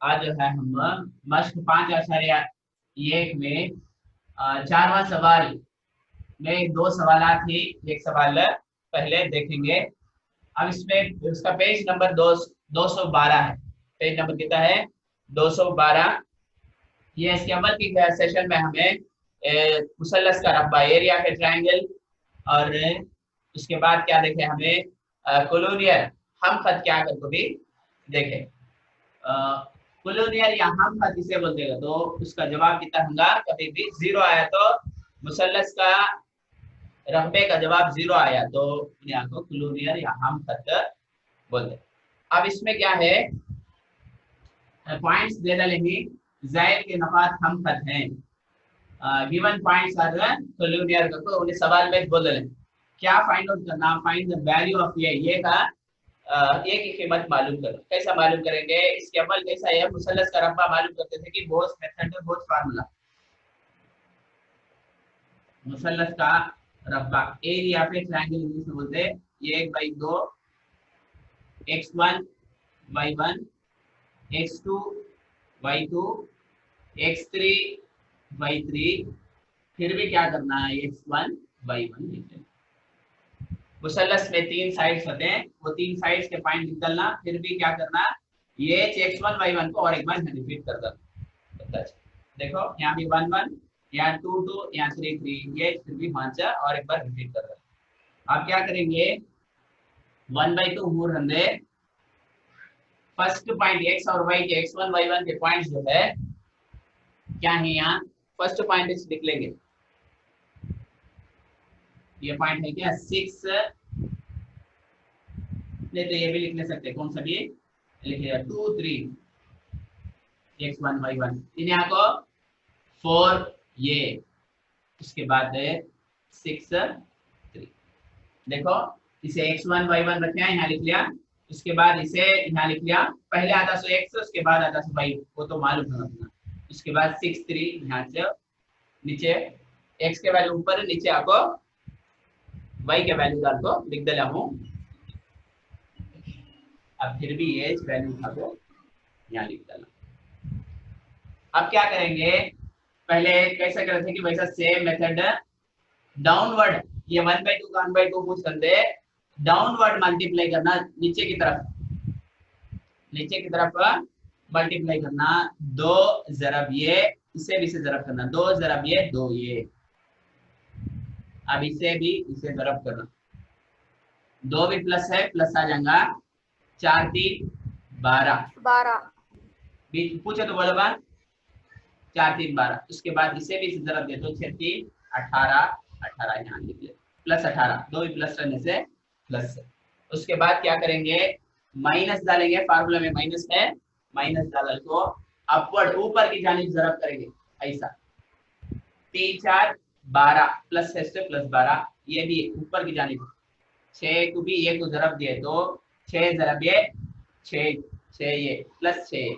आज जो है हम मश्क 5.1 में 4वां सवाल में 2 सवाल थी। एक सवाल पहले देखेंगे। अब इसमें उसका पेज नंबर 212 है। पेज नंबर कितना है? 212। ये इसके अमल की सेशन में हमें मुसल्लस का रब्बा, एरिया के ट्रायंगल, और उसके बाद क्या देखे हमें कोलोनियल हम खत क्या कर को भी देखे। कोलोनियल या हम खत किसे बोलते हैं तो उसका जवाब कितना होगा? कभी भी 0 आया तो मुसल्लस का रब्बे का जवाब 0 आया तो यहाँ को कोलोनियल या हम खत बोलते हैं। अब इसमें क्या है, पॉइंट्स दे डालेंगे। ज़ैल के नफात हम खत हैं। गिवन पॉइंट्स आर कोलोनियल को उन्हें सवाल में बोल दें। क्या फाइंड आउट करना? फाइंड द वैल्यू ऑफ ये का ए की कीमत मालूम करो। कैसा मालूम करेंगे? इसके अमल कैसा है? मुसल्लस का रब्बा मालूम करते थे कि बोस मेथड में बोस फार्मूला। मुसल्लस का रब्बा एरिया पे ट्रायंगल इंग्लिश में बोलते हैं 1/2 x1 y1 x2 y2 x3 y3। फिर भी क्या करना है? x1 y1 लिखते हैं। मुसल्लस में 3 साइड्स होते हैं, वो 3 साइड्स के पॉइंट निकलना। फिर भी क्या करना? ये x1 y1 को और एक बार रिपीट कर देना। देखो यहाँ भी 1 1, यहाँ 2 2, यहाँ 3 3, ये फिर भी मांचा और एक बार रिपीट कर देना। आप क्या करेंगे? 1/2 मूर हंदे फर्स्ट पॉइंट x और y के x1 y1 के पॉइंट्स जो है क्या है, यहाँ फर्स्ट पॉइंट लिख लेंगे। ये पॉइंट है क्या? 6, नहीं तो ये भी लिख ले सकते हैं। कौन सा भी लिखिएगा? 2 3 x1 y1। यहाँ को 4 ये, उसके बाद 6 3। देखो इसे x1 y1 रखे हैं, यहाँ लिख लिया। उसके बाद इसे यहाँ लिख लिया। पहले आता सो x, उसके बाद आता सो y, वो तो मालूम है अपना। उसके बाद 6 3 यहाँ से नीचे x के वैल्यू ऊपर, नीचे आपको y के वैल्यू डाल को लिख दिया हूँ। अब फिर भी ये वैल्यू उठा को यहाँ लिख डाला। अब क्या करेंगे? पहले कैसे करते थे कि वैसा सेम मेथड डाउनवर्ड, ये 1/2 का 1/2 पूछ करते डाउनवर्ड मल्टीप्लाई करना, नीचे की तरफ मल्टीप्लाई करना। 2 ज़रब ये, इसे भी से ज़रब करना। 2 ज़रब ये 2 ये। अब इसे भी इसे ज़रब करना। 2 भी प्लस है, प्लस आ जाएगा। 4 3 12 बीच पूछे तो बोलो बात। 4 3 12। उसके बाद इसे भी ज़रब दे तो 6 3 18 18 यहाँ लिख ले, प्लस 18। 2 भी प्लस करने से प्लस है। उसके बाद क्या करेंगे? माइनस डालेंगे। फार्मूला में माइनस है, माइनस डाल को अपवर्ड ऊपर की जानिब ज़रब करेंगे ऐसा। 3 4 12 प्लस 6 से प्लस 12, ये भी ऊपर की जानिब। 6 को भी ये को ज़रब दिए तो 6 ज़रब ये 6 6 ये प्लस 6।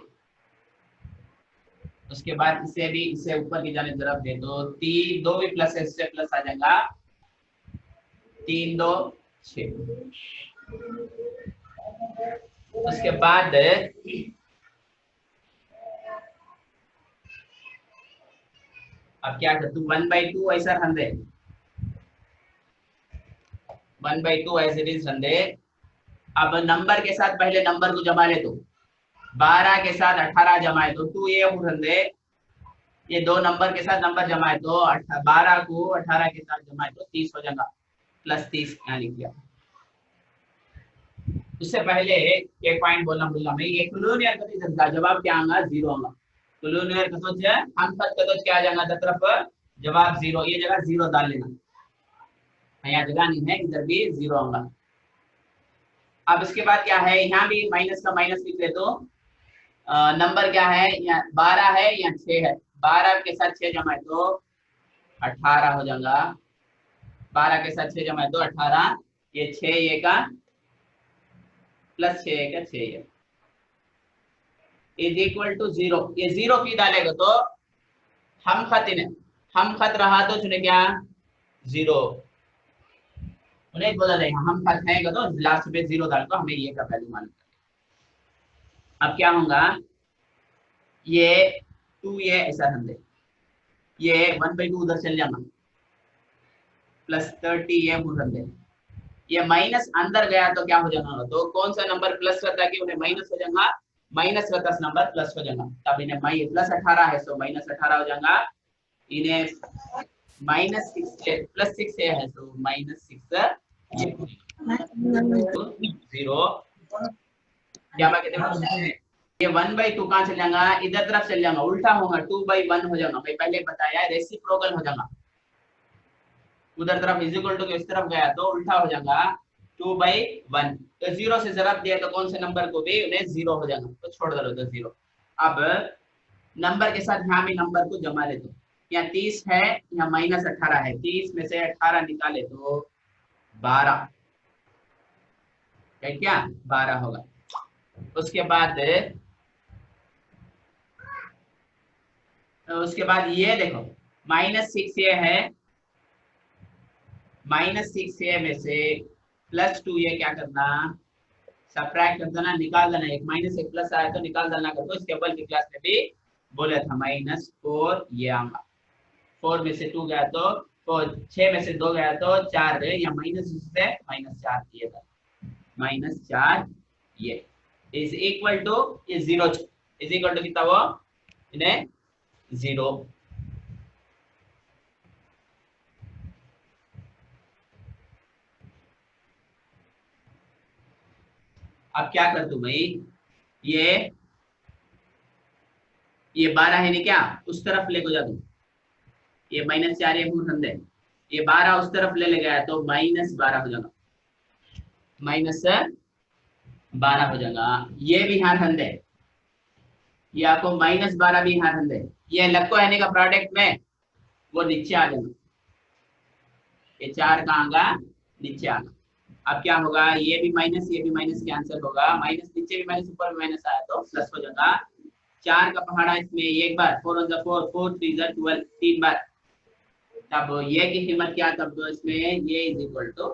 उसके बाद इसे भी इसे ऊपर की जानिब ज़रब दे तो 3 2 भी प्लस 6 से प्लस आ जाएगा। 3 2 6। उसके बाद अब क्या कर तू 1/2 ऐसा रंदे, 1/2 ऐसे रंदे। अब नंबर के साथ पहले नंबर को जमा ले तो 12 के साथ 18 जमाए तो 2 ये रंदे। ये 2 नंबर के साथ नंबर जमाए तो 12 को 18 के साथ जमाए तो 30 हो जाएगा। प्लस 30 यहाँ लिख दिया। उससे पहले एक पॉइंट बोलना भूलना मैं, ये कोलोनियल का जवाब क्या आएगा? 0 आएगा। कोलोनियल का सोच है हम खत का सोच क्या आ जाएगा? तरफ जवाब 0, ये जगह 0 डाल लेना। यहाँ जगह नहीं है, इधर भी 0 आऊंगा। अब इसके बाद क्या है? यहाँ भी माइनस का माइनस लिख ले तो नंबर क्या है? यहाँ 12 है या 6 है। 12 के साथ 6 जमाए तो 18 हो जाएगा। 12 के साथ 6 जमाए तो 18। ये 6 ये का प्लस 6 का 6 ये इज इक्वल टू 0। ये 0 की डालेगा तो हम खत इन्हें, हम खत रहा तो चुने क्या? 0 उन्हें बोला जाएगा हम खत है तो लास्ट में 0 डाल को हमें ये का वैल्यू मालूम। अब क्या होगा? ये 2 ये ऐसा रख दे, ये 1/2 उधर चल जाना, प्लस 30 ये रख दे, ये माइनस अंदर गया तो क्या हो जाना, तो कौन सा नंबर प्लस रहता कि उन्हें माइनस हो जाएगा, माइनस रहता नंबर प्लस हो जाएगा, तब इन्हें प्लस 18 है तो माइनस 18 हो जाएगा, इन्हें माइनस 6 प्लस 6 है तो माइनस 6 ये 0 क्या कहते, ये 1/2 कहाँ चल जाएगा, इधर तरफ चल जाएगा, उल्टा होगा, 2/1 हो जाएगा, मैं पहले बताया रेसिप्रोकल हो जाएगा, उधर तरफ इज इक्वल टू इस तरफ गया तो उल्टा हो जाएगा 2/1, तो 0 से जरब दिया तो कौन से नंबर को भी उन्हें 0 हो जाएगा, तो छोड़ दो तो 0। अब नंबर के साथ यहाँ भी नंबर को जमा ले, तो यहाँ 30 है, यहाँ माइनस 18 है, 30 में से 18 निकाले तो 12 है, क्या 12 होगा। उसके बाद ये देखो -6 ये है, -6 ये में से +2 ये क्या करना, सब्ट्रैक्ट कर देना, निकाल देना, एक माइनस एक प्लस आया तो निकाल देना कर दो। इसके ऊपर की क्लास में भी बोले था -4 ये आऊंगा, 4 में से 2 गया तो 6 में से 2 गया तो 4 है, या माइनस से -4 ये था, -4 ये इज इक्वल टू ये 0 इज इक्वल टू कितना वो इन्हें 0। अब क्या कर तू भाई, ये 12 है नहीं क्या, उस तरफ ले को जा तू, ये -4 ये है, ये 12 उस तरफ ले गया तो -12 हो जाएगा, -12 हो जाएगा। ये भी यहाँ रख दे, ये आपको -12 भी यहाँ रख दे, ये लक्को आने का प्रोडक्ट में वो नीचे आ जाएगा, ये 4 कहाँ आगा नीचे आगा। अब क्या होगा, ये भी माइनस ये भी माइनस कैंसिल होगा, माइनस नीचे भी माइनस ऊपर भी माइनस आया तो प्लस हो जाएगा। 4 का पहाड़ा इसमें एक बार, 4 on the 4 4 3 12 3 बार, तब ये की कीमत क्या, तब इसमें ये इज इक्वल टू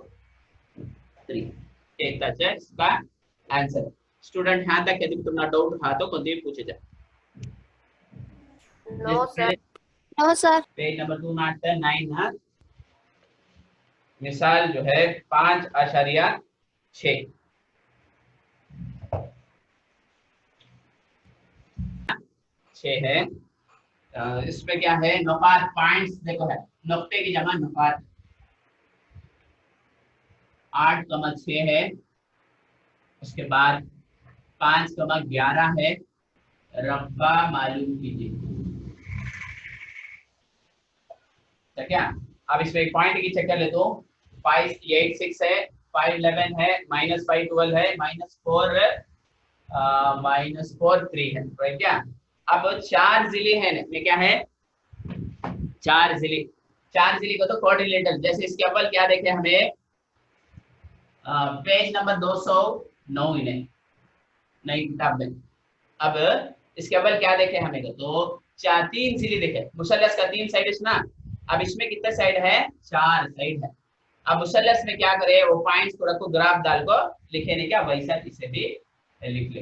3 एक इसका आंसर। स्टूडेंट यहाँ तक यदि तुम्हारा डाउट था तो कोई पूछे जाए। No sir, no sir. Page number 209 मिसाल जो है 5.6 है, इसमें क्या है, नुकात पॉइंट्स देखो है, नुक्ते की जमा नुकात 8,6 है, उसके बाद 5,11 है, रब्बा मालूम कीजिए, तो क्या अब इसमें एक पॉइंट की चेक कर ले तो 586 है, 511 है, -512 है, -4 3 है, राइट क्या। अब 4 जिले हैं में क्या है, 4 जिले को तो कोऑर्डिनेटर, जैसे इसके अव्वल क्या देखे हमें, पेज नंबर 209 इन्हें नई किताब में। अब इसके अव्वल क्या देखे हमें, तो 3 जिले देखे, मुसल्लस का 3 साइड है ना, अब इसमें कितने साइड है, 4 साइड है। अब मुसल्लस में क्या करे, वो पॉइंट्स को रखो, ग्राफ डाल को लिखे नहीं क्या, वैसा इसे भी लिख ले,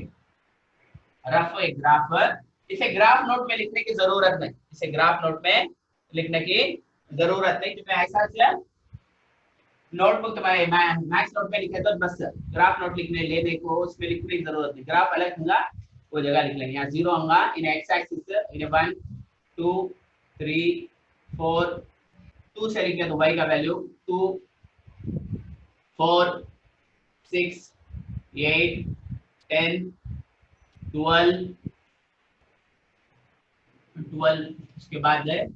रफ एक ग्राफ, इसे ग्राफ नोट में लिखने की जरूरत नहीं, इसे ग्राफ नोट में लिखने की जरूरत नहीं, क्योंकि ऐसा से नोटबुक तुम्हारे मैथ्स नोट में लिखे तो बस ग्राफ नोट लिखने लेने को उसमें लिखने की जरूरत नहीं, ग्राफ अलग होगा वो जगह लिख लेंगे। यहाँ 0 होगा, इन्हें एक्स एक्सिस इन्हें 1 2 3 4 2 से लिखे तो y का वैल्यू 2 4 6 8 10 12 उसके बाद है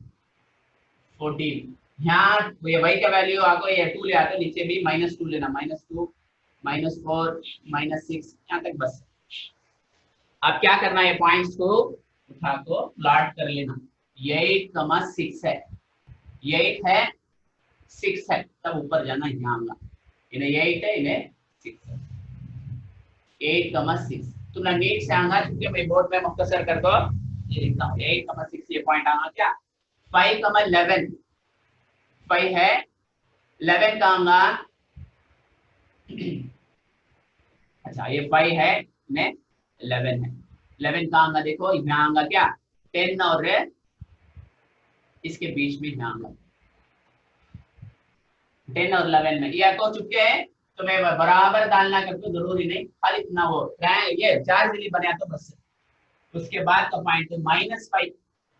14, यहाँ ये y का वैल्यू आपको ये 2 ले आते, नीचे भी -2 लेना, -2 -4 -6 यहाँ तक बस। अब क्या करना है, पॉइंट्स को उठा को प्लॉट कर लेना, 8,6 है, 8 है 6 है, तब ऊपर जाना, यहाँ आना, इन्हें 8 है इन्हें 6 है, 8,6 तुम नीट से आना, क्योंकि मैं बोर्ड में मुख्तसर कर दो ये लिखता हूँ, 8,6 ये पॉइंट आना क्या, 5,11 5 है, 11 का आऊंगा, अच्छा ये 5 है, में 11 है, 11 कहाँ आऊंगा, देखो यहाँ आऊंगा क्या, 10 और इसके बीच में यहाँ आऊंगा, 10 और 11 में। ये को चुके हैं तो मैं बराबर डालना करके जरूरी नहीं, खाली इतना वो ये 4 जिली बने तो बस। उसके बाद का पॉइंट -5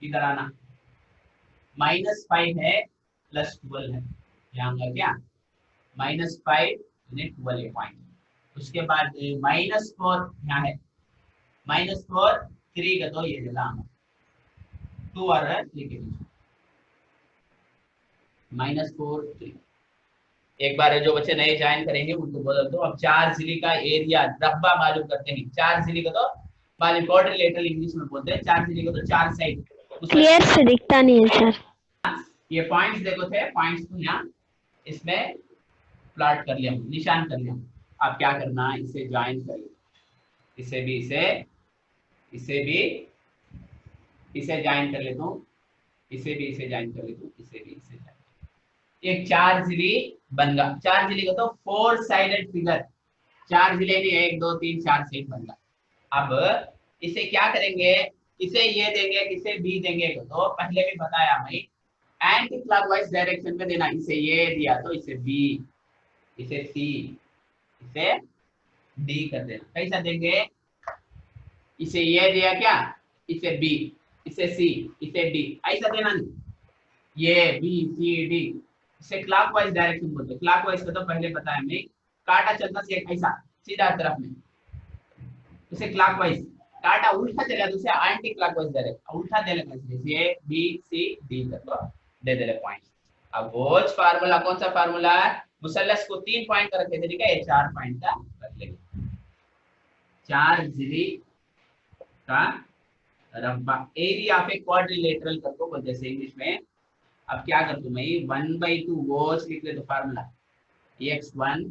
इधर आना, -5 है +12 है, यहाँ का क्या -5 12 पॉइंट। उसके बाद -4 यहाँ है, -4 3 का तो ये जगह 2 और लिखे -4 3। एक बार जो बच्चे नए ज्वाइन करेंगे उनको बोल दो। अब 4 जिली का एरिया रब्बा मालूम करते हैं। 4 जिली का तो मालूम, क्वाड्रिलेटरल इंग्लिश में बोलते हैं। 4 जिली का तो 4 साइड क्लियर से दिखता नहीं है सर। ये पॉइंट्स देखो थे, पॉइंट्स को यहाँ इसमें प्लॉट कर लिया, निशान कर लिया। अब क्या करना, इसे ज्वाइन कर लो, इसे भी इसे ज्वाइन कर लेता हूँ, इसे भी इसे ज्वाइन कर लेता हूँ, इसे भी इसे ज्वाइन। एक 4 जिली बन गया। 4 जिली का तो 4 साइडेड फिगर, 4 जिले में 1 2 3 4 साइड बन गया। अब इसे क्या करेंगे, इसे ये देंगे, किसे बी देंगे, तो पहले भी बताया मैं एंटी क्लॉकवाइज डायरेक्शन में देना। इसे ये दिया तो इसे बी, इसे सी, इसे डी कर देना। कैसा देंगे, इसे ये दिया क्या, इसे बी, इसे सी, इसे डी, ऐसा देना नहीं, ये बी सी डी। इसे क्लॉकवाइज डायरेक्शन बोलते हैं। क्लॉकवाइज का तो पहले बताया मैं, काटा चलता से ऐसा सीधा तरफ में, इसे क्लॉकवाइज। काटा उल्टा चला तो उसे एंटी क्लॉकवाइज डायरेक्शन, उल्टा दे लेना, इसलिए बी सी डी कर दे दे पॉइंट। अब वो फार्मूला कौन सा फार्मूला है, मुसल्लस को 3 पॉइंट का रखे थे, ठीक है, 4 पॉइंट का कर लेंगे। 4 जिली का रब्बा, एरिया ऑफ ए क्वाड्रिलेटरल करको बोलते हैं इंग्लिश में। अब क्या कर दूं मैं, 1/2 वो लिख ले तो formula x1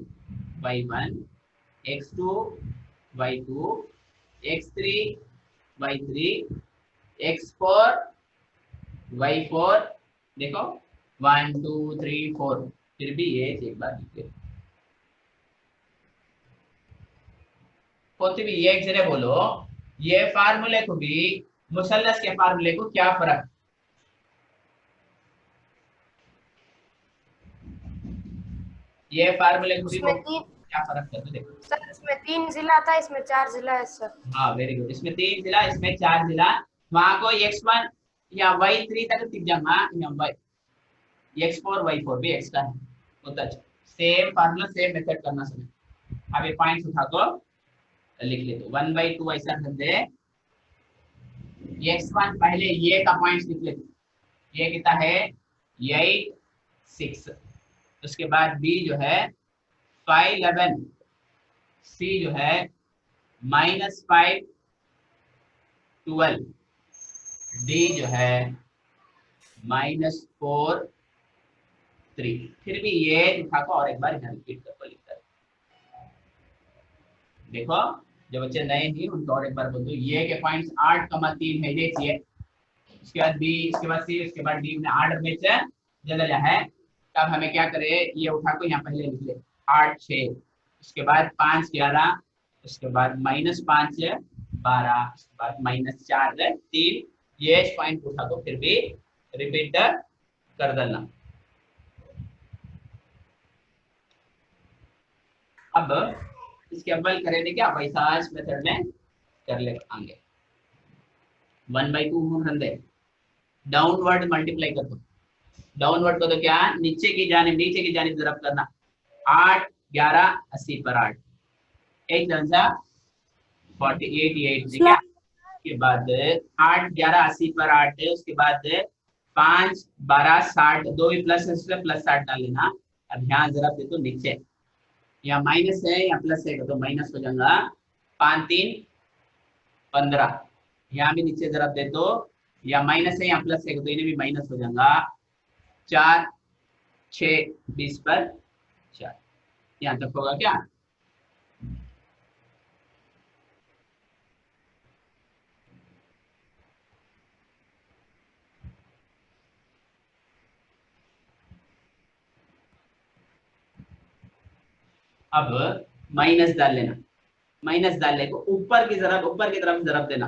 y1 x2 y2 x3 y3 x4 y4, देखो 1 2 3 4, फिर भी ये एक बार लिख ले, कौन सी भी ये एक जगह बोलो। ये फार्मूले को भी मुसल्लस के फार्मूले को क्या फर्क, ये फार्मूले को भी क्या फर्क करते देखो सर। इसमें 3 जिला था, इसमें 4 जिला है सर। हाँ वेरी गुड, इसमें 3 जिला, इसमें 4 जिला। वहां को x1 या y3 तक टिक जाऊंगा, x4 y4 भी एक्स्ट्रा है, बहुत अच्छा। सेम फार्मूला सेम मेथड करना समय। अब ये पॉइंट्स उठा को लिख ले, तो 1/2 ऐसा कर दे। x1 पहले ये का पॉइंट्स लिख ले, ये कितना है 8 6, उसके बाद b जो है 5 11, c जो है -5 12, d जो है -4 3। फिर भी ये उठा को और एक बार यहाँ रिपीट करके लिखता है। देखो जो बच्चे नए हैं उनको और एक बार बोल दो, ये के पॉइंट्स 8,3 है, देखिए। उसके बाद बी, इसके बाद सी, उसके बाद डी में ऑर्डर में जगह है। तब हमें क्या करे, ये उठा को यहाँ पहले लिख ले 8 6, उसके बाद 5 11, उसके बाद -5 12, उसके बाद -4 3। ये पॉइंट उठा को फिर भी रिपीट कर देना। अब इसके अव्वल करेंगे क्या, वैसा मेथड में कर ले आगे। 1/2 रन दे, डाउनवर्ड मल्टीप्लाई कर दो। डाउनवर्ड को तो क्या, नीचे की जानिब ज़रब करना। 8 11 80 पर 8, 8 48 ठीक है। उसके बाद 8 11 80 पर 8, उसके बाद 5 12 60, दो ही प्लस है प्लस 60 डाल लेना। अब यहाँ ज़रब दे तो नीचे, या माइनस है या प्लस है तो माइनस हो जाएगा। 5 3 15, यहाँ भी नीचे जरा दे दो, या माइनस है या प्लस है तो इन्हें भी माइनस हो जाएगा। 4 6 20 पर 4, यहाँ तक होगा क्या। अब माइनस डाल लेना, माइनस डालने को ऊपर की तरफ जरब देना।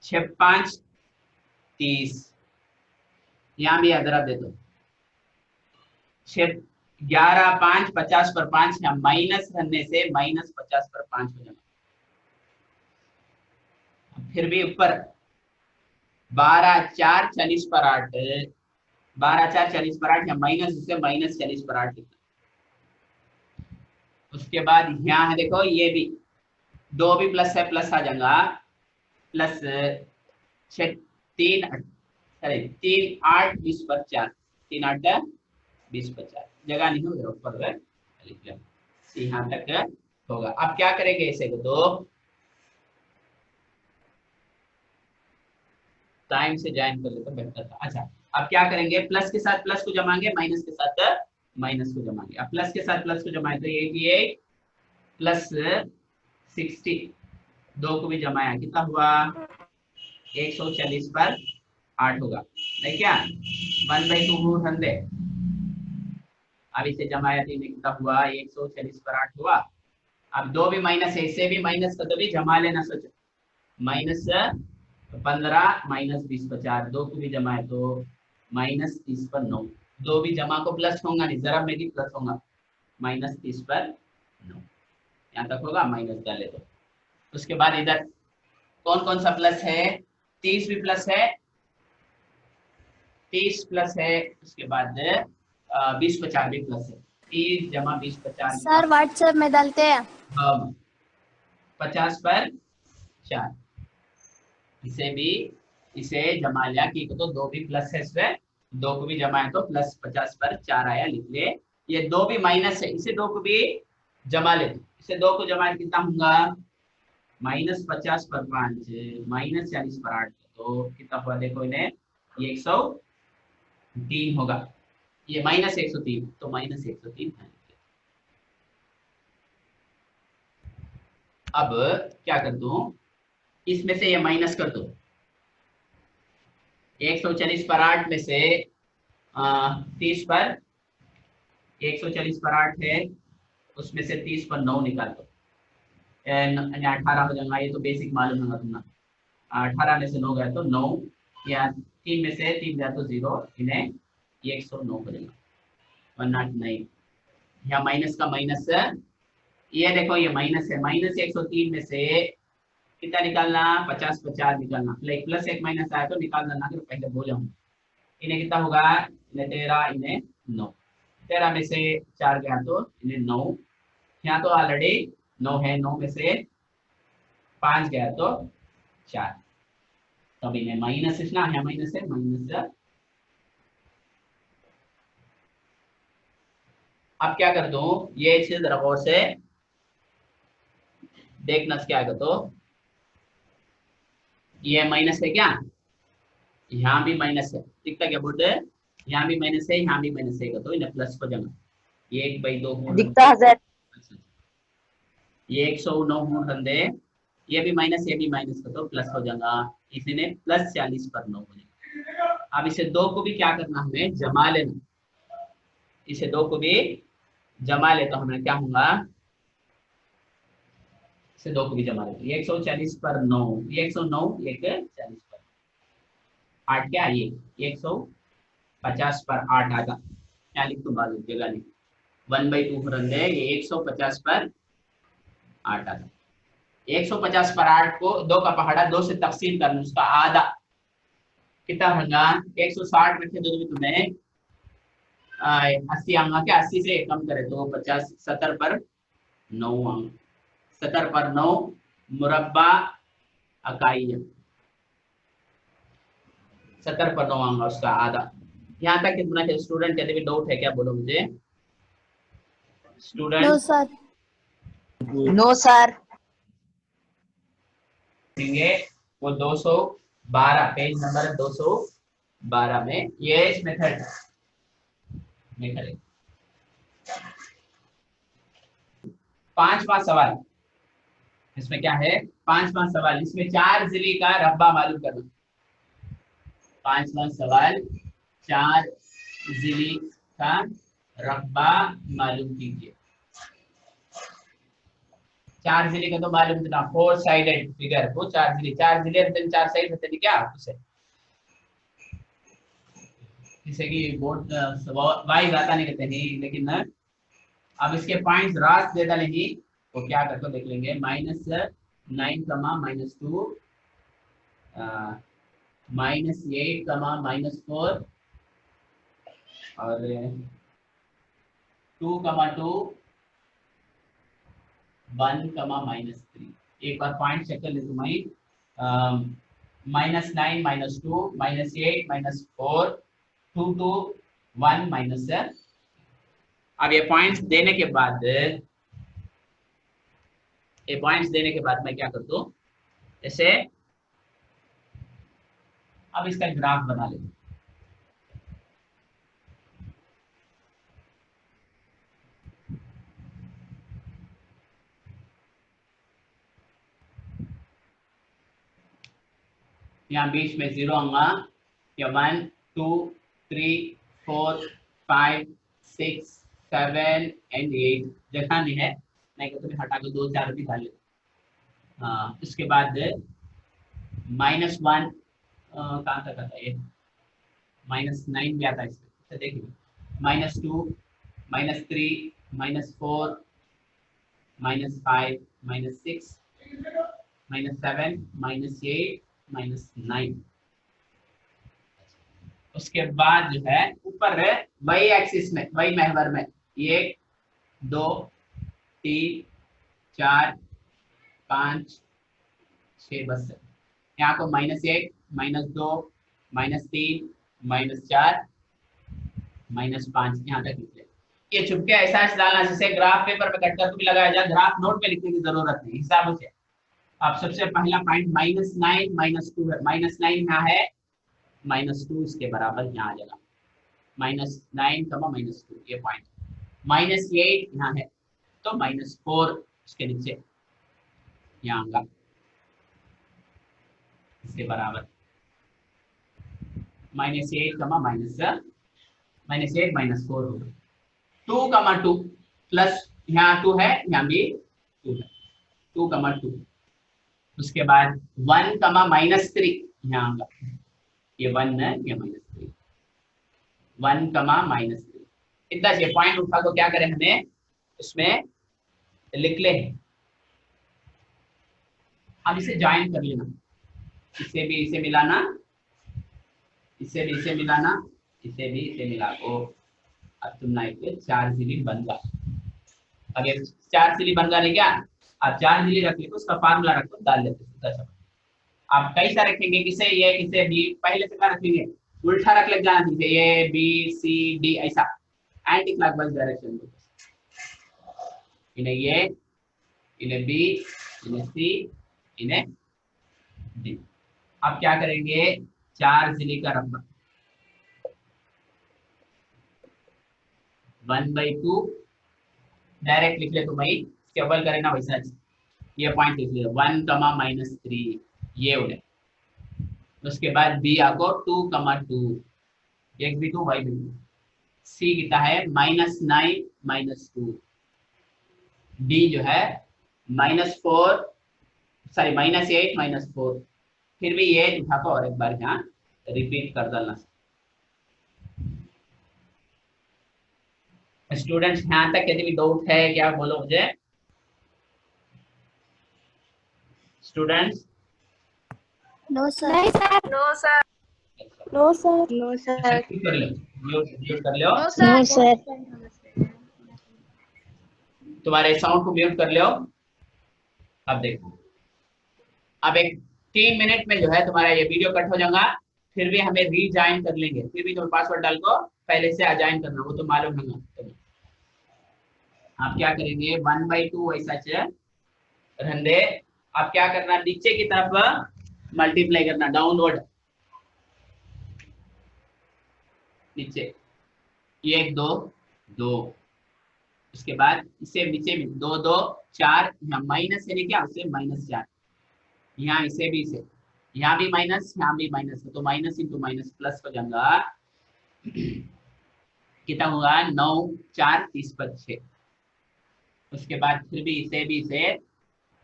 6 5 30, यहाँ भी जरब दे दो। 6 11 5 50 पर 5, यहाँ माइनस करने से माइनस 50 पर 5 हो जाएगा। फिर भी ऊपर 12 4 40 पर 8, 12 4 40 पर 8, यहाँ माइनस उससे माइनस 40 पर 8 लिखना। उसके बाद यहाँ है देखो, ये भी 2 भी प्लस है, प्लस आ जाएगा, प्लस 6 3 8 20 पर 4, 3 8 20 पर 4, जगह नहीं हो ऊपर लिख लिया, यहाँ तक होगा। अब क्या करेंगे, इसे को तो टाइम से ज्वाइन कर ले तो बेहतर था। अच्छा, अब क्या करेंगे, प्लस के साथ प्लस को जमाएंगे, माइनस के साथ माइनस को जमाएंगे। अब प्लस के साथ प्लस को जमाए तो ये प्लस 60, 2 को भी जमाया, कितना हुआ 140 पर 8 होगा, नहीं क्या 1/2 ठंडे। अब इसे जमाया तो कितना हुआ 140 पर 8 हुआ। अब 2 भी माइनस है, इससे भी माइनस का तो भी जमा लेना, सोचो माइनस 15 माइनस 20 पर 4, 2 को भी जमाए तो माइनस 30 पर 9, 2 भी जमा को प्लस होगा नहीं, जरा में भी प्लस होगा, माइनस 30 पर 9, यहाँ तक होगा, माइनस डाले तो। उसके बाद इधर कौन कौन सा प्लस है, 30 भी प्लस है, 30 प्लस है, उसके बाद 20 पर 4 भी प्लस है, 30 जमा 20 पर 4 सर व्हाट्सएप में डालते हैं। 50 पर 4, इसे जमा लिया कि तो 2 भी प्लस है, इसमें 2 को भी जमाए तो प्लस 50 पर 4 आया, लिख ले। ये 2 भी माइनस है, इसे 2 को भी जमा ले, इसे 2 को जमाए कितना होगा माइनस 50 पर 5 माइनस 40 पर 8, तो कितना हुआ देखो इन्हें, ये 103 होगा, ये माइनस 103, तो माइनस 103 है। अब क्या कर दूं, इसमें से ये माइनस कर दो, 140 पर 8 में से 30 पर 140 पर 8 है, उसमें से 30 पर 9 निकाल दो, 18 हो जाएगा, ये तो बेसिक मालूम होगा तुम्हें। 18 में से 9 गया तो 9, या 3 में से 3 गया तो 0, इन्हें 109 हो जाएगा, 109। यहाँ माइनस का माइनस, ये देखो ये माइनस है, माइनस 103 में से कितना निकालना, 50 पर 4 निकालना, प्लस एक माइनस आया तो निकाल देना, तो पहले बोला हूँ। इन्हें कितना होगा, इन्हें 13, इन्हें 9, 13 में से 4 गया तो इन्हें 9, यहाँ तो ऑलरेडी 9 है, 9 में से 5 गया तो 4, तब इन्हें माइनस इतना है, माइनस है, माइनस। अब क्या कर दूं, ये चीज जरा गौर से देखना, क्या है तो ये माइनस है क्या, यहाँ भी माइनस है, दिखता क्या बोलते हैं, यहाँ भी माइनस है, यहाँ भी माइनस है, तो इन्हें प्लस को जमा, ये 1/2 दिखता है सर, ये 109 हो ठंडे, ये भी माइनस, ये भी माइनस का तो प्लस हो जाएगा, इसने प्लस 40 पर 9 हो जाएगा। अब इसे 2 को भी क्या करना, हमें जमा लेना, इसे 2 को भी जमा ले तो हमें क्या होगा, इसे 2 को भी जमा ले, 140 पर 9, ये 109, 140 पर 8 क्या, ये 150 पर 8 आएगा, क्या लिख दूं बाद जगह लिख, 1/2 रंदे, ये 150 पर 8 आएगा। 150 पर 8 को 2 का पहाड़ा 2 से तकसीम करना, उसका आधा कितना होगा, 160 रखे तो भी तुम्हें 80 आऊंगा क्या, 80 से कम करे तो 50, 70 पर 9 आऊंगा, 70 पर 9 मुरब्बा इकाई, 70 पर 9 आऊंगा, उसका आधा। यहाँ तक कितना के स्टूडेंट, यदि भी डाउट है क्या बोलो मुझे, student. No sir. No sir, वो 212 पेज नंबर 212 में ये इस मेथड में करें। 5वां सवाल, इसमें क्या है, 5वां सवाल, इसमें 4 जिले का रब्बा मालूम करना। 5वां सवाल, 4 जिले का रब्बा मालूम कीजिए। चार जिले का तो मालूम था, 4 साइडेड फिगर को चार जिले चार साइड होते थे क्या उसे, जैसे कि बोर्ड वाइज आता नहीं कहते नहीं, लेकिन अब इसके पॉइंट्स रात दे डाले ही तो क्या करते देख लेंगे। -9 -2 -8 -4 और 2 2 1 -3। एक बार पॉइंट चेक कर ले तुम्हारी, -9 -2 -8 -4 2 2 1 -। अब ये पॉइंट्स देने के बाद मैं क्या करता हूँ, जैसे अब इसका ग्राफ बना लेते। यहाँ बीच में 0 आऊंगा, या 1 2 3 4 5 6 7 एंड 8 जगह नहीं है, नहीं तो तुम्हें हटा के 2 4 भी डाल लेते। इसके बाद -1 कहाँ तक आता है ये, -9 भी आता है इसमें, तो देखिए -2 -3 -4 -5 -6 -7 -8 -9। उसके बाद जो है ऊपर है वही एक्सिस में वही महवर में 1 2 3 4 5 6 बस यहाँ को -1 -2 -3 -4 -5 यहाँ तक निकले। ये छुपके ऐसा डालना जैसे ग्राफ पेपर पे कट कर भी लगाया जाए, ग्राफ नोट पे लिखने की जरूरत नहीं, हिसाब से। अब सबसे पहला पॉइंट -9 -2 है, -9 यहाँ है, -2 इसके बराबर यहाँ आ जाएगा, -9 -2 ये पॉइंट, -8 यहाँ है तो -4 इसके नीचे यहाँ आऊंगा इसके बराबर, -8 -4 होगा। 2 2 प्लस यहाँ 2 है, यहाँ भी 2 है, 2 2। उसके बाद 1 -3 यहाँ आऊंगा, ये 1 है, ये -3 1 -3 इतना ये पॉइंट उठा तो क्या करें हमें इसमें लिख ले, अब इसे ज्वाइन कर लेना, इसे भी इसे मिलाना, इसे भी इसे मिलाना, इसे भी इसे मिला को अब तुम ना एक 4 जिली बन गया। अब ये 4 जिली बन गया नहीं क्या, अब 4 जिली रख लेते उसका फार्मूला रखो डाल लेते सीधा सा। आप कैसा रखेंगे, किसे ये किसे बी, पहले से क्या रखेंगे उल्टा रख ले जाना चाहिए, ए बी सी डी ऐसा एंटी क्लॉकवाइज डायरेक्शन में, इन्हें ये, इन्हें बी, इन्हें सी, इन्हें डी। अब क्या करेंगे 4 जिली का रकबा 1/2 डायरेक्ट लिख ले तो भाई केवल करे ना वैसा, ये पॉइंट लिख लिया 1 -3 ये उड़े। उसके बाद बी आपको 2 2 एक भी 2 वाई भी 2, सी कितना है -9 -2, डी जो है -4 सॉरी -8 -4, फिर भी ये उठा को और एक बार यहाँ रिपीट कर डालना। स्टूडेंट्स यहाँ तक यदि भी डाउट है क्या बोलो मुझे, students? No sir, no sir, no sir, no sir, कर लो, म्यूट कर लो, नो सर। तुम्हारे साउंड को म्यूट कर लो। अब देखो, अब एक 3 मिनट में जो है तुम्हारा ये वीडियो कट हो जाएगा, फिर भी हमें रीजॉइन कर लेंगे, फिर भी तुम पासवर्ड डाल को पहले से अजाइन करना, वो तो मालूम होगा तुम्हें। आप क्या करेंगे 1/2 ऐसा रहने दे, आप क्या करना नीचे की तरफ मल्टीप्लाई करना, डाउनवर्ड नीचे 1 2 2, उसके बाद इसे नीचे में 2 2 4, यहाँ माइनस है क्या उससे -4, यहाँ इसे भी इसे यहाँ भी माइनस यहाँ भी माइनस है तो माइनस इंटू माइनस प्लस हो जाएगा, कितना होगा 9 4 30 पर 6। उसके बाद फिर भी इसे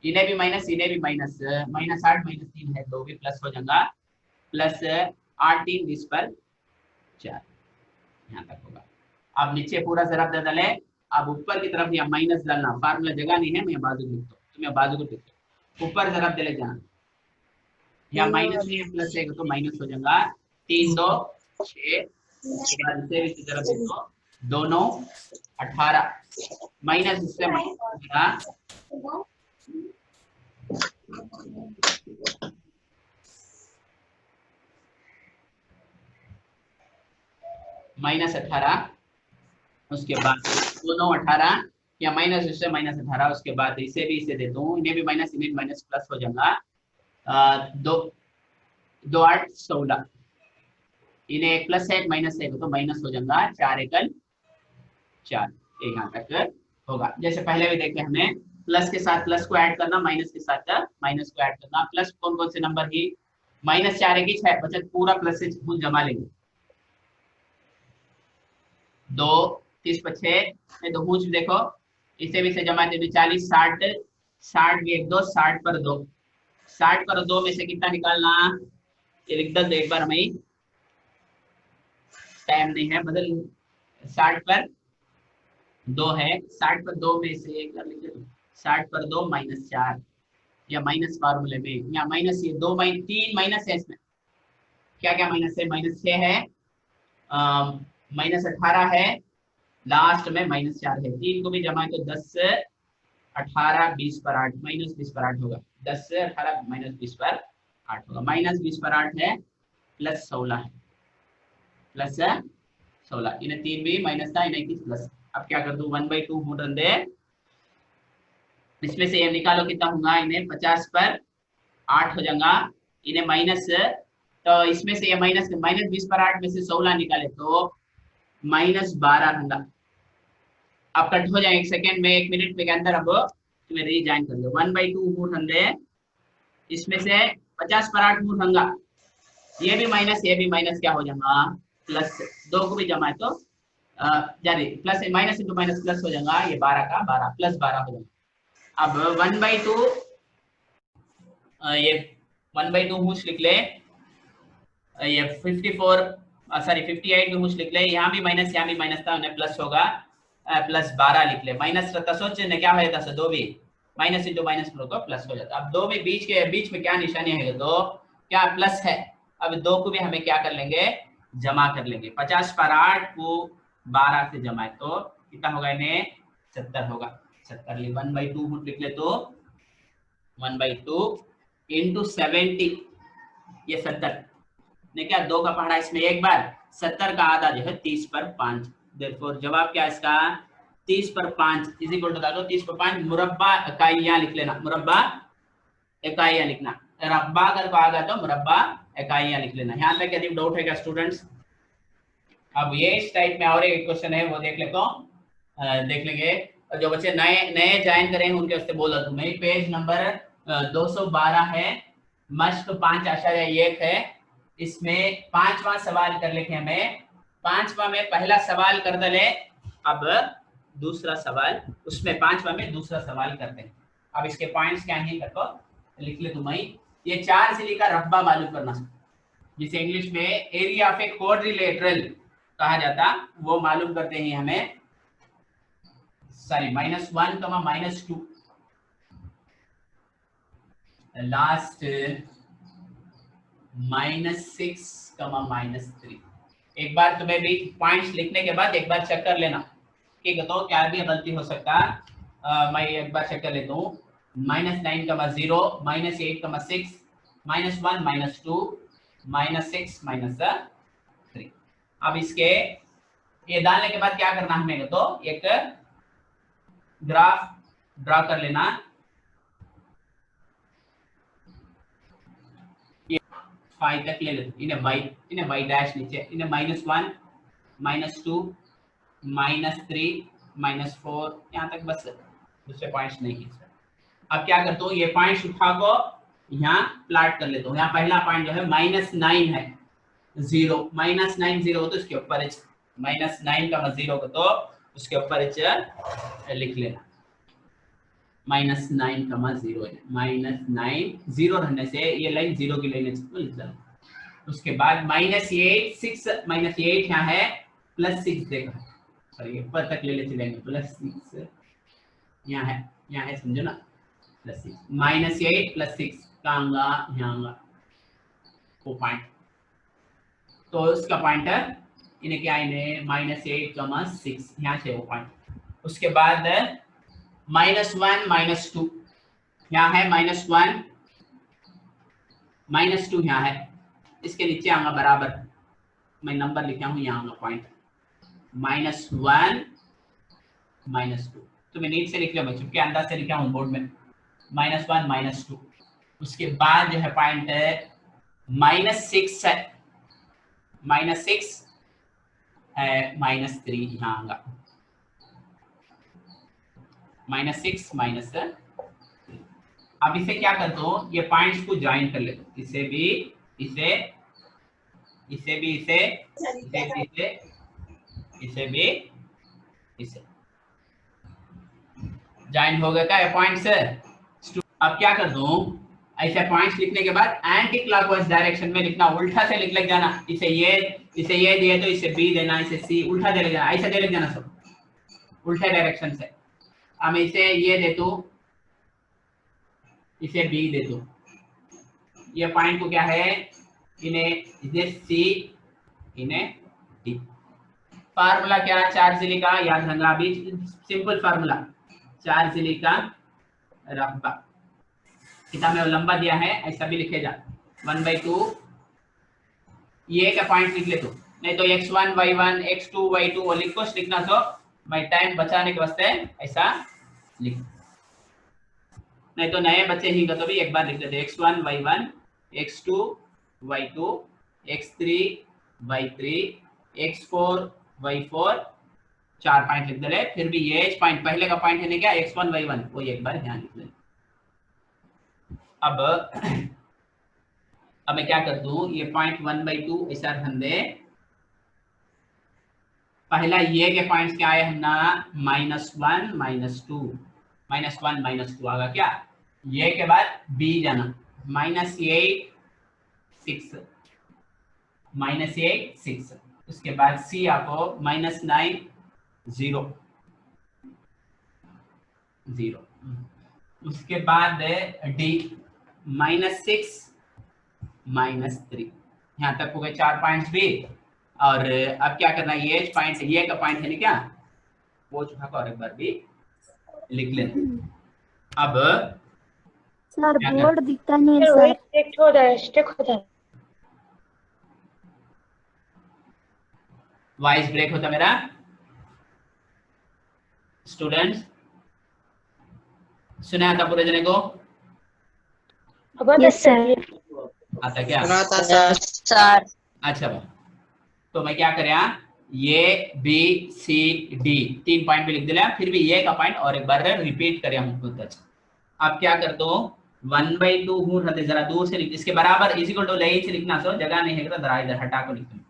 इन्हें भी माइनस, इन्हें भी माइनस, -8 -3 है, 2 भी प्लस हो जाएगा, प्लस 8 3 20 पर 4, यहाँ तक होगा। अब नीचे पूरा जरब दे डाले, अब ऊपर की तरफ यहाँ माइनस डालना, फार्मूला जगह नहीं है, मैं बाजू लिखता हूँ, तो मैं बाजू को लिखता हूँ, ऊपर जरब दे ले जाना, यहाँ माइनस है प्लस है तो माइनस हो जाएगा, 3 2 6, उसके बाद इसे भी जरब दे दो, 2 9 18, माइनस इससे माइनस -18, उसके बाद 2 9 18 या माइनस इससे -18, उसके बाद इसे भी इसे देता हूँ, इन्हें भी माइनस, इन्हें माइनस, प्लस हो जाएगा, 2 2 8 16, इन्हें एक प्लस है एक माइनस है तो माइनस हो जाएगा, 4 एकल 4, एक यहाँ तक होगा। जैसे पहले भी देखे हमने, प्लस के साथ प्लस को ऐड करना, माइनस के साथ माइनस को ऐड करना, प्लस कौन कौन से नंबर ही, -4 एक 6 बचत, पूरा प्लस से जमा लेंगे, 2 30 पर 6 तो हुज देखो, इसे भी से जमा दे 40 60 60 भी 1 2 60 पर 2, 60 पर 2 में से कितना निकालना, ये लिख दो एक बार, हमें टाइम नहीं है, बदल 60 पर 2 है, 60 पर 2 में से एक बार लिख दो, 60 पर 2 -4, या माइनस फार्मूले में या माइनस, ये 2 3 माइनस है, इसमें क्या क्या माइनस है, -6 है, -18 है, लास्ट में -4 है, 3 को भी जमा तो 10 18 20 पर 8, -20 पर 8 होगा, 10 18 -20 पर 8 होगा, -20 पर 8 है, प्लस 16 है, प्लस 16, इन्हें 3 भी माइनस था, इन्हें 21 प्लस। अब क्या कर दूं, 1/2 हूँ रन दे, इसमें से ये निकालो कितना होगा, इन्हें 50 पर 8 हो जाएगा, इन्हें माइनस, तो इसमें से ये माइनस -20 पर 8 में से 16 निकाले तो -12 होगा। अब कट हो जाए 1 सेकेंड में, 1 मिनट के अंदर, अब तुम्हें रीजॉइन कर लो, 1/2 मूड होंगे, इसमें से 50 पर 8 मूड होगा, ये भी माइनस, ये भी माइनस, क्या हो जाएगा, प्लस, 2 को भी जमाए तो जारी, plus minus into minus plus हो जाएगा, ये 12 का 12 प्लस 12 हो जाएगा। अब 1/2 ये 1/2 मूछ लिख ले, ये 58 भी मूछ लिख ले, यहाँ भी माइनस, यहाँ भी माइनस था, उन्हें प्लस होगा, प्लस 12 लिख ले, माइनस सोच ने क्या है, 2 भी माइनस इंटू माइनस को प्लस हो जाता है। अब 2 में बीच में क्या निशानी है, तो क्या प्लस है, अब 2 को भी हमें क्या कर लेंगे, जमा कर लेंगे, 50 पर 8 को 12 से जमाए तो कितना होगा, इन्हें 70 होगा, 70 लिए 1/2 लिख ले, तो 1/2 इंटू 70, ये 70 ने क्या 2 का पढ़ा, इसमें एक बार 70 का आधा जो है 30 पर 5, देयरफॉर जवाब क्या इसका, 30 पर 5 इज इक्वल टू, 30 पर 5 मुरब्बा इकाइयां लिख लेना, मुरब्बा इकाइयां लिखना, रब्बा अगर को आ गया तो मुरब्बा इकाइयां लिख लेना। यहाँ तक यदि डाउट है क्या स्टूडेंट्स? अब ये इस टाइप में और एक क्वेश्चन है, वो देख लेंगे, जो बच्चे नए ज्वाइन करेंगे उनके वास्ते बोला तो मैं, पेज नंबर 212 है, मश्क 5.1 है, इसमें 5वां सवाल कर लिखे हमें, 5वां में पहला सवाल कर दले, अब दूसरा सवाल, उसमें 5वां में दूसरा सवाल करते हैं। अब इसके पॉइंट्स क्या हैं करको लिख ले तुम्हें, ये 4 से लेकर रब्बा मालूम करना, जिसे इंग्लिश में एरिया ऑफ ए क्वाड्रिलेटरल कहा जाता, वो मालूम करते हैं हमें, सॉरी -1, -2, लास्ट -6, -3। एक बार तुम्हें भी पॉइंट्स लिखने के बाद एक बार चेक कर लेना कि तो क्या भी गलती हो सकता है। मैं एक बार चेक कर लेता हूँ, -9, -0, -8, -6, -1, -2, -6, -3। अब इसके ये डालने के बाद क्या करना हमें, तो एक ग्राफ ड्रा कर लेना, 5 तक ले लेते, इन्हें y डैश नीचे, इन्हें -1, -2, -3, -4, यहाँ तक, बस दूसरे पॉइंट्स नहीं है। अब क्या करता हूँ, ये पॉइंट्स उठा को यहाँ प्लाट कर लेता हूँ। यहाँ पहला पॉइंट जो है -9 है, 0, -9 0 तो इसके ऊपर -9 का 0 को तो उसके ऊपर लिख लेना, -9, है -9 0 रहने से ये लाइन 0 की लाइन लिख दो। उसके बाद -8 6 -8 यहाँ है +6 देखो, सॉरी ऊपर तक ले लेते जाएंगे, +6 यहाँ है समझो ना, +6 -8 +6 कहाँ यहाँ वो पॉइंट, तो उसका पॉइंटर इन्हें क्या इन्हें -8, 6 यहाँ से वो पॉइंट। उसके बाद -1 -2 यहाँ है, -1 -2 यहाँ है, इसके नीचे आऊंगा बराबर, मैं नंबर लिखा हूँ यहाँ पॉइंट -1 -2, तो मैं नीचे से लिख लिया, मैं चुपके अंदाज से लिखा हूँ बोर्ड में -1 -2। उसके बाद जो है पॉइंट है -6 है, -6 है, -3 यहाँ आऊंगा, -6 -3। अब इसे क्या करता हूँ, ये पॉइंट्स को ज्वाइन कर लेता हूँ, इसे भी इसे भी इसे ज्वाइन हो गया क्या ये पॉइंट्स। अब क्या कर दूं, ऐसे पॉइंट्स लिखने के बाद एंटी क्लॉकवाइज डायरेक्शन में लिखना, उल्टा से लिख जाना, इसे ये दिए तो इसे बी देना, इसे सी उल्टा दे जाना, ऐसे दे जाना सब उल्टे डायरेक्शन से। अब इसे ये दे दूं, इसे बी दे दूं, ये पॉइंट को क्या है, इन्हें सी इन्हें डी। फार्मूला क्या, चार्जिली का याद रखना, अभी सिंपल फार्मूला, चार्जिली का रब्बा, किताब में लंबा दिया है ऐसा भी लिखे जा, 1/2 ये का पॉइंट लिख ले तो, नहीं तो x1 y1 x2 y2 वो लिखो, लिखना तो मैं टाइम बचाने के वास्ते ऐसा लिख, नहीं तो नए बच्चे ही का तो भी एक बार लिख देते, x1 y1 x2 y2 x3 y3 x4 y4 4 point लिख दे, फिर भी ये पॉइंट पहले का पॉइंट है क्या x1 y1 वो एक बार ध्यान लिख ले। अब मैं क्या कर दूं, ये पॉइंट 1/2 ऐसा रख दे, पहला ये के पॉइंट्स क्या आए हमना -1 -2 -1 -2 आगा क्या, ये के बाद बी जाना -8 6 उसके बाद सी आपको -9 0 उसके बाद डी -6 -3, यहाँ तक हो गए 4 पॉइंट्स भी। और अब क्या करना है, ये पॉइंट ये का पॉइंट है ना क्या, वो चुका और एक बार भी लिख लेना। अब सर बोर्ड दिखता नहीं है सर, स्टिक हो जाए वॉइस ब्रेक होता मेरा, स्टूडेंट्स सुना था पूरे जने को, यस सर, आता क्या सर। अच्छा भाई, तो मैं क्या करें, ये बी सी डी 3 पॉइंट पे लिख दिया, फिर भी ये का पॉइंट और एक बार रिपीट करें हम खुद। अब क्या कर दो, 1/2 हूँ रहते जरा दूर से लिख, इसके बराबर इक्वल टू लाइन से लिखना, सो जगह नहीं है तो जरा इधर हटा को लिखना,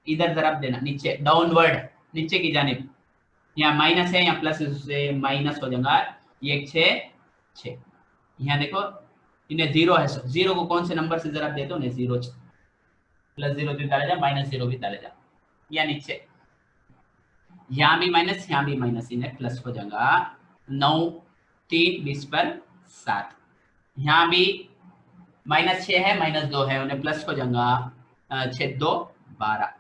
इधर जरा देना नीचे डाउनवर्ड नीचे की जानिब, यहाँ माइनस है यहाँ प्लस से माइनस हो जाएगा, ये 6 यहाँ देखो इन्हें 0 है, 0 को कौन से नंबर से जरा दे दो, 0 +0 भी डाले जा -0 भी डाले जा, या नीचे यहाँ भी माइनस यहाँ भी माइनस, इन्हें प्लस हो जाएगा 9 3 20 पर 7, यहाँ भी -6 है -2 है, उन्हें प्लस हो जाएगा 6 2 12।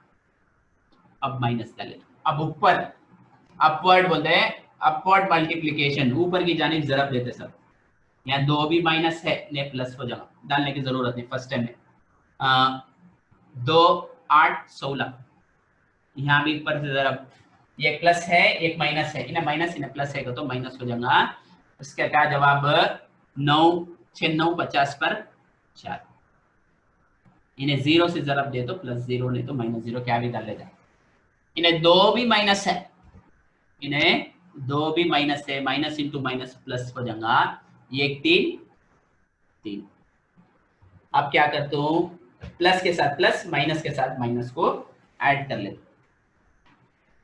अब माइनस डाले, अब ऊपर अपवर्ड बोलते हैं, अपवर्ड मल्टीप्लिकेशन, ऊपर की जानिब जरब देते सब, यहाँ 2 भी माइनस है ने प्लस हो जाएगा, डालने की जरूरत नहीं फर्स्ट टाइम में। 2 8 16 यहाँ भी ऊपर से जरब, ये प्लस है एक माइनस है, इन्हें माइनस इन्हें प्लस है तो माइनस हो जाएगा। इसका क्या जवाब 9 6 9 50 पर 4, इन्हें 0 से जरब दे तो +0 नहीं तो -0 क्या भी डाल ले जाए, इन्हें 2 भी माइनस है, इन्हें 2 भी माइनस है, माइनस इंटू माइनस प्लस हो जाएगा, ये 3 अब क्या करते हो, प्लस के साथ प्लस माइनस के साथ माइनस को ऐड कर लेते,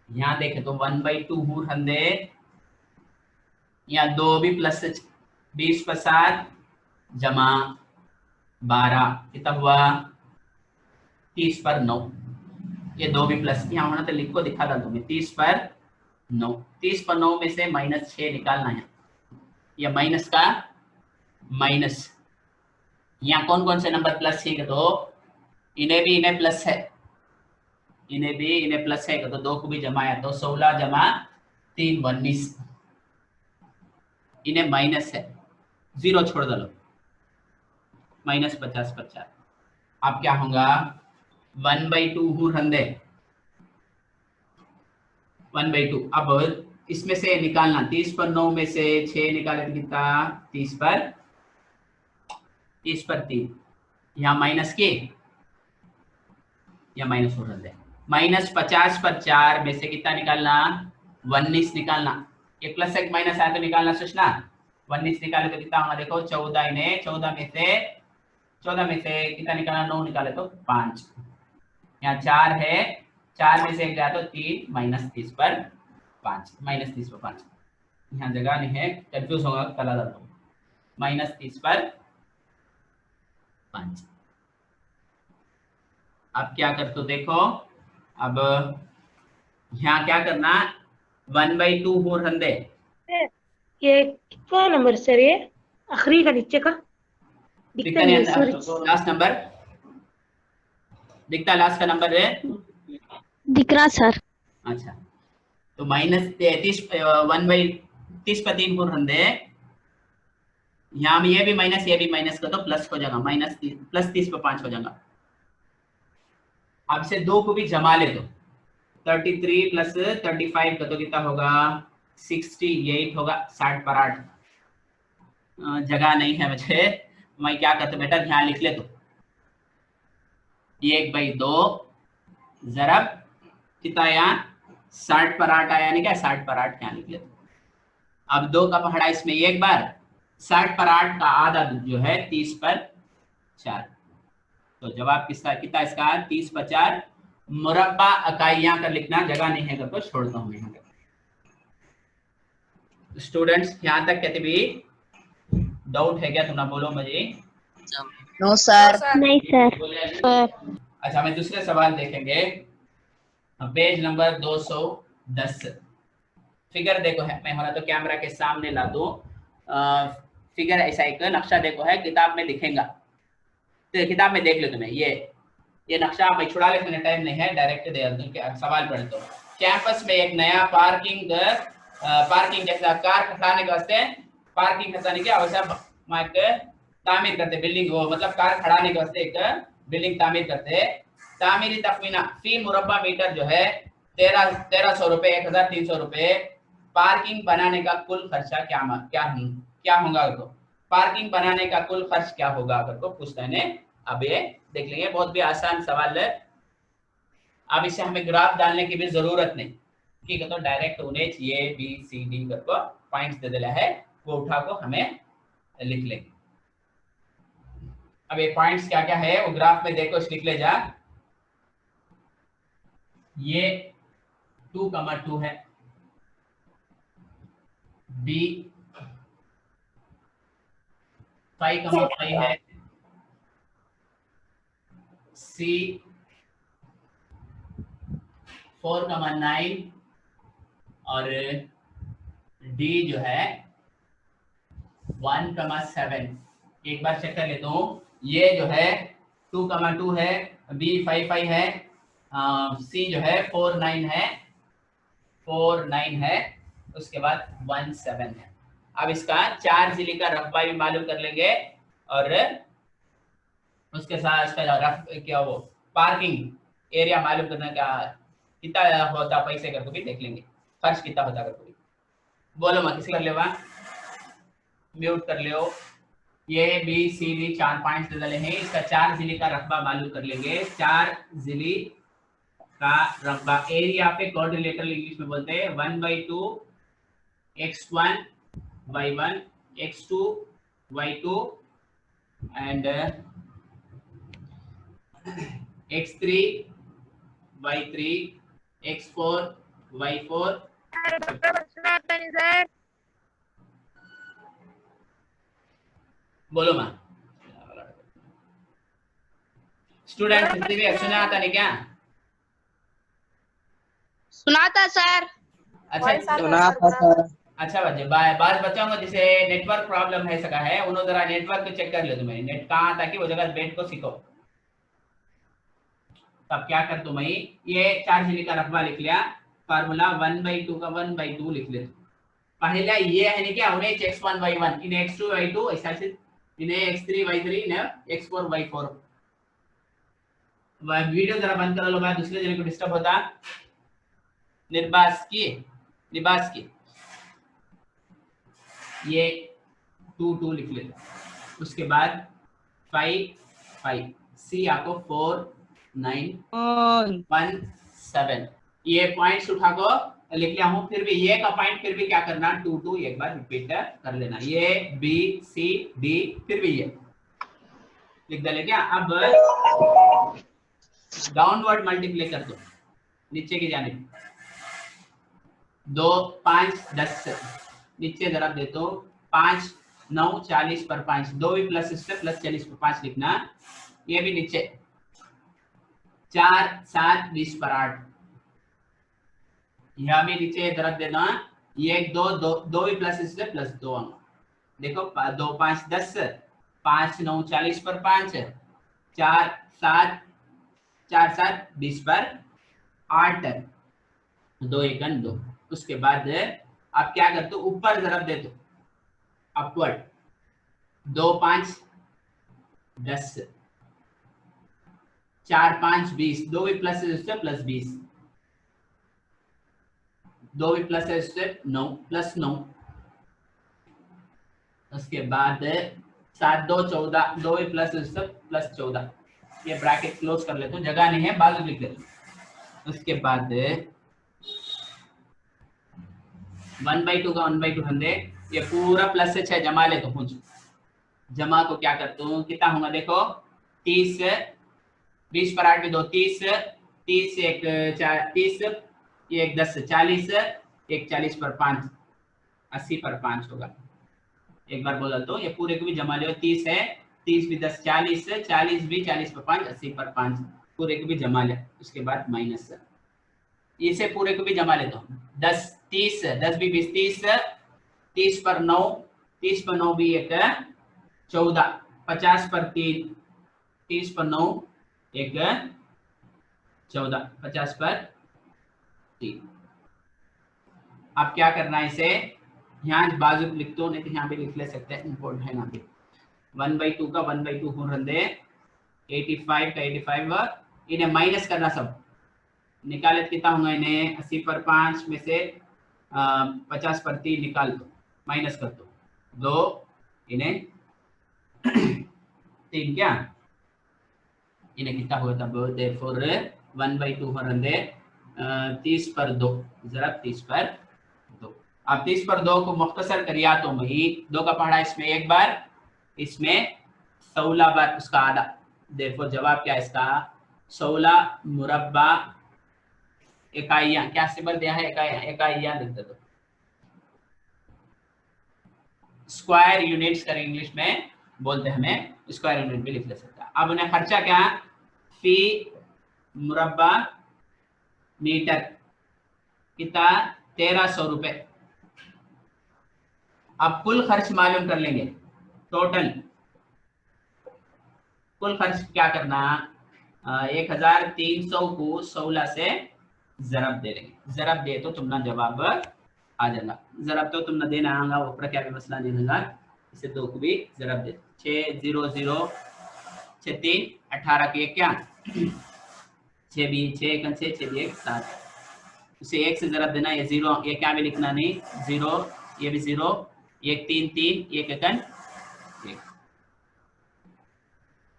यहाँ देखें तो 1/2 हूँ ठंडे, या 2 भी प्लस 20 पर 7 जमा 12 कितना हुआ 30 पर 9। ये 2 भी प्लस यहाँ होना तो लिख को दिखा था तुम्हें 30 पर 9। 30 पर 9 में से -6 निकालना है। या माइनस का माइनस यहाँ कौन कौन से नंबर प्लस है तो इन्हें भी इन्हें प्लस है, इन्हें भी इन्हें प्लस है तो 2 को भी जमाया तो 16 जमा 3 19। इन्हें माइनस है 0 छोड़ दो -50 पर 4। अब क्या होगा 1/2 हूँ रंदे 1/2। अब इसमें से निकालना 30 पर 9 में से 6 निकाले तो कितना 30 पर 3 यहाँ माइनस के या माइनस हो रहा है -50 पर 4 में से कितना निकालना 19 निकालना। एक प्लस एक माइनस आया तो निकालना सोचना 19 निकाले तो कितना होगा देखो 14 इन्हें 14 में से कितना निकालना 9 निकाले तो 5। यहाँ 4 है 4 में से एक गया तो 3 -30 पर 5 -30 पर 5 यहाँ जगह नहीं है कंफ्यूज होगा कला दो -30 पर 5। अब क्या कर तो देखो अब यहाँ क्या करना 1/2 हो रंदे ये कितना नंबर सर ये आखिरी का नीचे का दिखता नहीं सॉरी लास्ट नंबर दिखता लास्ट का नंबर है दिख रहा सर। अच्छा तो -30 1/30 पर 3 हो रंदे यहाँ में ये भी माइनस का तो प्लस हो जाएगा +30 पर 5 हो जाएगा। अब से 2 को भी जमा ले दो 33 + 35 का तो कितना होगा 68 होगा 60 पर 8। जगह नहीं है मुझे मैं क्या करता बेटा ध्यान लिख ले तो 1/2 जरब कितना यहाँ 60 पर 8 आया नहीं क्या 60 पर 8 यहाँ लिख ले। अब 2 का पहाड़ा इसमें एक बार 60 पर 8 का आधा जो है 30 पर 4 तो जवाब किसका कितना इसका 30 पर 4 मुरब्बा इकाई यहाँ कर लिखना जगह नहीं है तो छोड़ता हूँ यहाँ पर। स्टूडेंट्स यहाँ तक कहते भी डाउट है क्या तुम्हारा बोलो मुझे। No sir. नहीं सर। अच्छा मैं दूसरे सवाल देखेंगे पेज नंबर 210। फिगर देखो है मैं होना तो कैमरा के सामने ला दूं फिगर ऐसा एक नक्शा देखो है किताब में लिखेगा तो किताब में देख लो तुम्हें ये नक्शा मैं छुड़ा लेने टाइम नहीं है डायरेक्ट दे सवाल पढ़ दो। कैंपस में एक नया पार्किंग जैसा कार खटाने के वास्ते पार्किंग खटाने की आवश्यक तामीर करते बिल्डिंग वो मतलब कार खड़ाने के वास्ते एक बिल्डिंग तामीर करते तामीरी तखमीना फी मुरब्बा मीटर जो है 1300 रुपए 1300 रुपए। पार्किंग बनाने का कुल खर्चा क्या होगा तो पार्किंग बनाने का कुल खर्च क्या होगा अगर को पूछता है। अब ये देख लेंगे बहुत भी आसान सवाल है। अब इसे हमें ग्राफ डालने की भी जरूरत नहीं ठीक है तो डायरेक्ट उन्हें A B C D करके पॉइंट्स दे दिया है वो उठा को हमें लिख लेंगे। अब ये पॉइंट्स क्या क्या है वो ग्राफ में देखो लिख ले जा। ये 2,2 है B 5,5 है C 4,9 और D जो है 1,7। एक बार चेक कर लेता हूँ ये जो है 2,2 है B 5,5 है C जो है 4,9 है उसके बाद 1,7 है। अब इसका 4 जिले का रकबा भी मालूम कर लेंगे और उसके साथ इसका क्या वो पार्किंग एरिया मालूम करने का कितना होता पैसे करके भी देख लेंगे खर्च कितना होता करके भी बोलो मैं किसी कर ले म्यूट कर लो। ये B C D 4 पॉइंट्स डाले हैं इसका 4 जिले का रकबा मालूम कर लेंगे। 4 जिले का रकबा एरिया पे कोऑर्डिनेटर इंग्लिश में बोलते हैं 1/2 x1 y1 x2 y2 and x3 y3 x4 y4 बोलो माँ। स्टूडेंट सुना आता नहीं क्या? सुना था सर। अच्छा सुना था सर। अच्छा बच्चे बात बच्चों को जिसे नेटवर्क प्रॉब्लम है सका है उन्होंने जरा नेटवर्क को चेक कर लो तुम्हें नेट कहाँ ताकि वो जगह बैठ को सीखो। तब क्या कर तुम ये 4 जीबी का रकबा लिख लिया फार्मूला 1/2 का 1/2 लिख ले। पहला ये है नहीं क्या उन्हें x1 y1 इन्हें x2 y2 ऐसा से इन्हें x3 y3 इन्हें x4 y4। वीडियो जरा बंद कर लो, मैं दूसरे जने को डिस्टर्ब होता। निर्बास की ये 2 लिख लेते, उसके बाद 5 सी आपको 4 9 1 7 ये पॉइंट्स उठा को लिख लिया हूं। फिर भी ये का पॉइंट फिर भी क्या करना 2 एक बार रिपीट कर लेना। ये बी सी डी फिर भी ये लिख डाले क्या। अब डाउनवर्ड मल्टीप्लाई कर दो नीचे की जानिब 2 5 10 नीचे जरा दे तो 5 9 40 पर 5 2 भी प्लस इससे प्लस 40 पर 5 लिखना। ये भी नीचे 4 7 20 पर 8 यहाँ भी नीचे तरफ देना। ये 2 भी प्लस इससे प्लस 2 देखो 2 5 10 5 9 40 पर 5 4 7 20 पर 8 2 1 2। उसके बाद आप क्या करते हो ऊपर जरा दे दो अपवर्ड 2 5 10 4 5 20 2 भी प्लस इससे प्लस 20 2 भी प्लस इससे 9 प्लस 9। उसके बाद 7 2 14 2 भी प्लस इससे प्लस 14 ये ब्रैकेट क्लोज कर लेते हो जगह नहीं है बाजू लिख लेते हो। उसके बाद 1/2 का 1/2 100 ये पूरा प्लस से 6 जमा ले तो पूछ जमा को क्या करता हूँ कितना होगा देखो 30 20 पर 8 भी 2 30 एक 30 ये एक 10 40 एक 40 पर 5 80 पर 5 होगा। एक बार बोला तो ये पूरे को भी जमा ले 30 है 30 भी 10 40 40 भी 40 पर 5 80 पर 5 पूरे को भी जमा ले। उसके बाद माइनस इसे पूरे को भी जमा ले दो 10 30 10 भी 20 30 30 पर 9 30 पर 9 भी एक 14 50 पर 3 30 पर 9 एक 14 50 पर 3। अब क्या करना है इसे यहाँ बाजू लिख दो नहीं तो यहाँ भी लिख ले सकते हैं इम्पोर्ट है ना भी 1/2 का 1/2 हो रहे 85 का 85 इन्हें माइनस करना सब निकाले कितना होगा इन्हें 80 पर 5 में से 50 पर 3 निकाल दो माइनस कर दो 2 इन्हें 3 क्या इन्हें कितना हुआ तब देयरफॉर 1/2 हो रहे 30 पर 2 जरा 30 पर 2। अब 30 पर 2 को मुख्तसर करिया तो वही 2 का पढ़ा इसमें एक बार इसमें 16 बार उसका आधा देयरफॉर जवाब क्या इसका 16 मुरब्बा इकाइयां क्या सिंबल दिया है इकाइयां लिख दो स्क्वायर यूनिट्स कर इंग्लिश में बोलते हैं हमें स्क्वायर यूनिट भी लिख ले सकता है। अब उन्हें खर्चा क्या फी मुरब्बा मीटर कितना 1300 रुपए। अब कुल खर्च मालूम कर लेंगे टोटल कुल खर्च क्या करना 1300 को 16 से जरब दे देंगे जरब दे तो तुमने जवाब आ जाएगा जरब तो तुमने देना आएगा ऊपर क्या भी मसला नहीं होगा इसे 2 को भी जरब दे 6 0 0 6 3 18 के क्या 6 भी 6 1 6 6 भी 1 7 उसे 1 से जरब देना ये 0 ये क्या भी लिखना नहीं 0 ये भी 0 1 3 3 1 1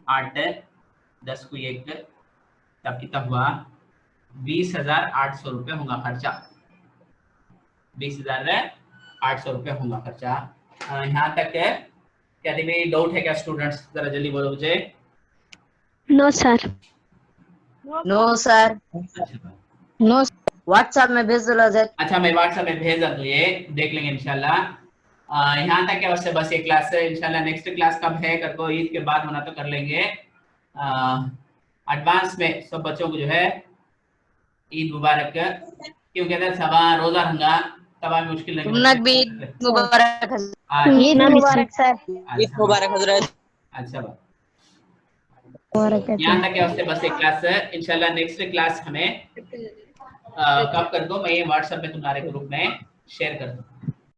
8 10 को 1 तब कितना हुआ 20,800 रुपये होगा खर्चा 20,800 रुपये होगा खर्चा। यहाँ तक क्या भी डाउट है क्या स्टूडेंट्स जरा जल्दी बोलो मुझे। No sir. No sir. No WhatsApp में भेज दो। अच्छा मैं व्हाट्सएप में भेज दूँ ये देख लेंगे इंशाल्लाह। यहाँ तक है उससे बस ये क्लास है। इंशाल्लाह नेक्स्ट क्लास कब है कर को ईद के बाद होना तो कर लेंगे। एडवांस में सब बच्चों को जो है ईद मुबारक। क्यों कहते हैं सवा रोजा रंगा तवा मुश्किल नहीं सुन्नत भी मुबारक ईद मुबारक सर। ईद मुबारक हजरत। अच्छा बात यहाँ तक है उससे बस एक क्लास है। इंशाल्लाह नेक्स्ट क्लास हमें कब कर दो, मैं ये व्हाट्सएप में तुम्हारे ग्रुप में शेयर कर दूँ।